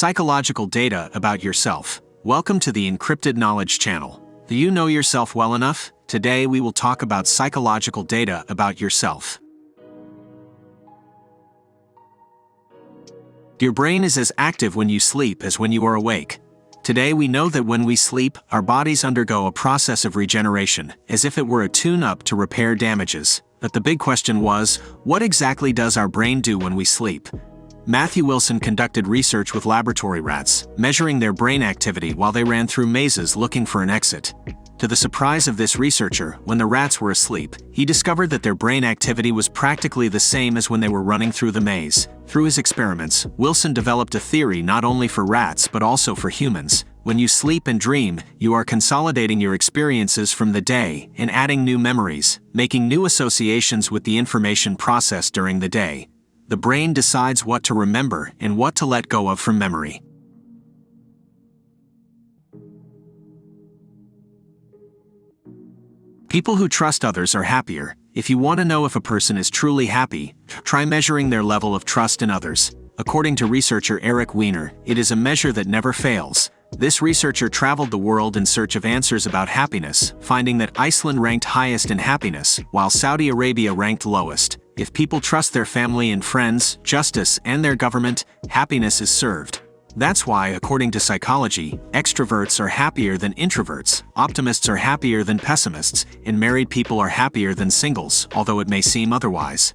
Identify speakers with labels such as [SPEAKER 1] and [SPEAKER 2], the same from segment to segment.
[SPEAKER 1] Psychological data about yourself. Welcome to the Encrypted Knowledge channel. Do you know yourself well enough? Today we will talk about psychological data about yourself. Your brain is as active when you sleep as when you are awake. Today we know that when we sleep, our bodies undergo a process of regeneration, as if it were a tune-up to repair damages. But the big question was, what exactly does our brain do when we sleep? Matthew Wilson conducted research with laboratory rats, measuring their brain activity while they ran through mazes looking for an exit. To the surprise of this researcher, when the rats were asleep, he discovered that their brain activity was practically the same as when they were running through the maze. Through his experiments, Wilson developed a theory not only for rats but also for humans. When you sleep and dream, you are consolidating your experiences from the day and adding new memories, making new associations with the information processed during the day. The brain decides what to remember and what to let go of from memory. People who trust others are happier. If you want to know if a person is truly happy, try measuring their level of trust in others. According to researcher Eric Weiner, it is a measure that never fails. This researcher traveled the world in search of answers about happiness, finding that Iceland ranked highest in happiness, while Saudi Arabia ranked lowest. If people trust their family and friends, justice, and their government, happiness is served. That's why, according to psychology, extroverts are happier than introverts, optimists are happier than pessimists, and married people are happier than singles, although it may seem otherwise.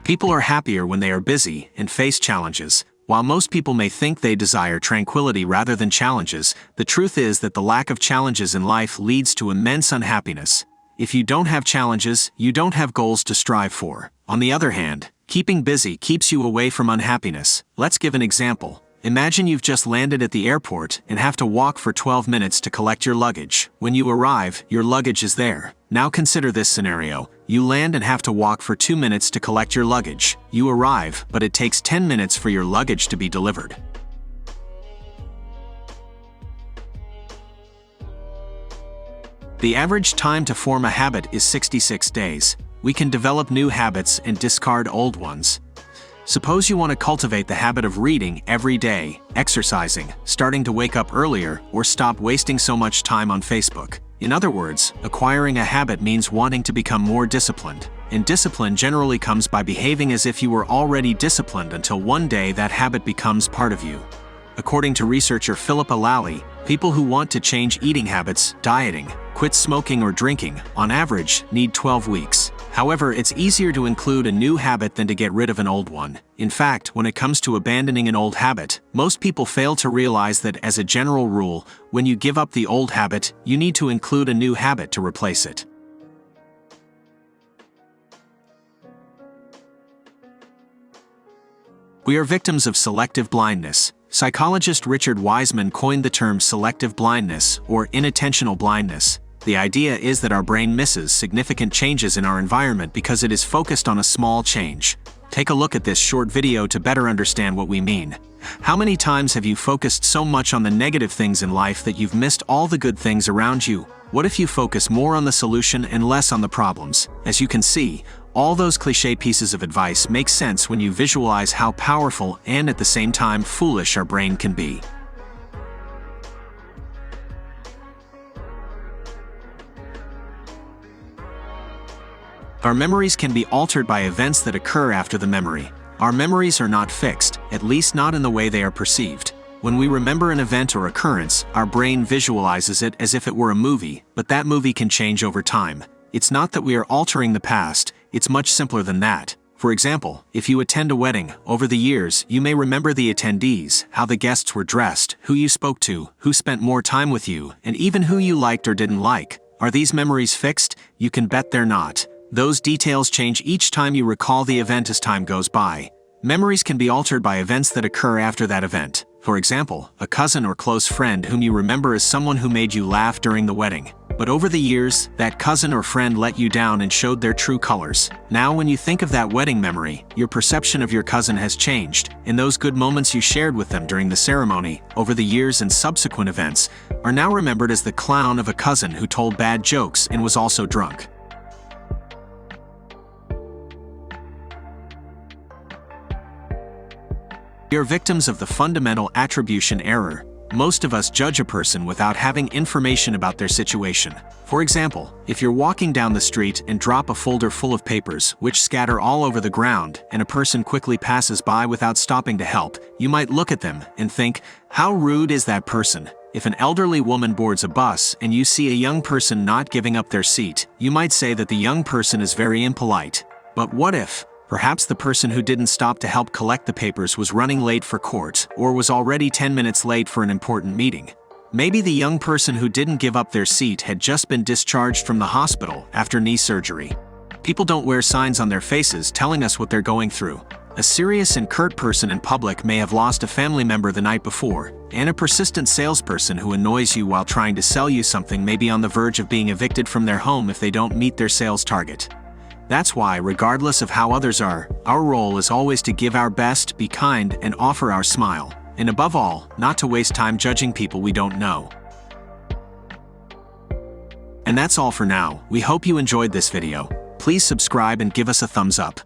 [SPEAKER 1] People are happier when they are busy and face challenges. While most people may think they desire tranquility rather than challenges, the truth is that the lack of challenges in life leads to immense unhappiness. If you don't have challenges, you don't have goals to strive for. On the other hand, keeping busy keeps you away from unhappiness. Let's give an example. Imagine you've just landed at the airport and have to walk for 12 minutes to collect your luggage. When you arrive, your luggage is there. Now consider this scenario. You land and have to walk for 2 minutes to collect your luggage. You arrive, but it takes 10 minutes for your luggage to be delivered. The average time to form a habit is 66 days. We can develop new habits and discard old ones. Suppose you want to cultivate the habit of reading every day, exercising, starting to wake up earlier, or stop wasting so much time on Facebook. In other words, acquiring a habit means wanting to become more disciplined. And discipline generally comes by behaving as if you were already disciplined until one day that habit becomes part of you. According to researcher Philippa Lally, people who want to change eating habits, dieting, quit smoking or drinking, on average, need 12 weeks. However, it's easier to include a new habit than to get rid of an old one. In fact, when it comes to abandoning an old habit, most people fail to realize that as a general rule, when you give up the old habit, you need to include a new habit to replace it. We are victims of selective blindness. Psychologist Richard Wiseman coined the term selective blindness, or inattentional blindness. The idea is that our brain misses significant changes in our environment because it is focused on a small change. Take a look at this short video to better understand what we mean. How many times have you focused so much on the negative things in life that you've missed all the good things around you? What if you focus more on the solution and less on the problems? As you can see, all those cliché pieces of advice make sense when you visualize how powerful and at the same time foolish our brain can be. Our memories can be altered by events that occur after the memory. Our memories are not fixed, at least not in the way they are perceived. When we remember an event or occurrence, our brain visualizes it as if it were a movie, but that movie can change over time. It's not that we are altering the past, it's much simpler than that. For example, if you attend a wedding, over the years, you may remember the attendees, how the guests were dressed, who you spoke to, who spent more time with you, and even who you liked or didn't like. Are these memories fixed? You can bet they're not. Those details change each time you recall the event as time goes by. Memories can be altered by events that occur after that event. For example, a cousin or close friend whom you remember as someone who made you laugh during the wedding. But over the years, that cousin or friend let you down and showed their true colors. Now when you think of that wedding memory, your perception of your cousin has changed, and those good moments you shared with them during the ceremony, over the years and subsequent events, are now remembered as the clown of a cousin who told bad jokes and was also drunk. We are victims of the fundamental attribution error. Most of us judge a person without having information about their situation. For example, if you're walking down the street and drop a folder full of papers which scatter all over the ground, and a person quickly passes by without stopping to help, you might look at them and think, how rude is that person? If an elderly woman boards a bus and you see a young person not giving up their seat, you might say that the young person is very impolite. But what if, perhaps the person who didn't stop to help collect the papers was running late for court or was already 10 minutes late for an important meeting? Maybe the young person who didn't give up their seat had just been discharged from the hospital after knee surgery. People don't wear signs on their faces telling us what they're going through. A serious and curt person in public may have lost a family member the night before, and a persistent salesperson who annoys you while trying to sell you something may be on the verge of being evicted from their home if they don't meet their sales target. That's why, regardless of how others are, our role is always to give our best, be kind, and offer our smile. And above all, not to waste time judging people we don't know. And that's all for now. We hope you enjoyed this video. Please subscribe and give us a thumbs up.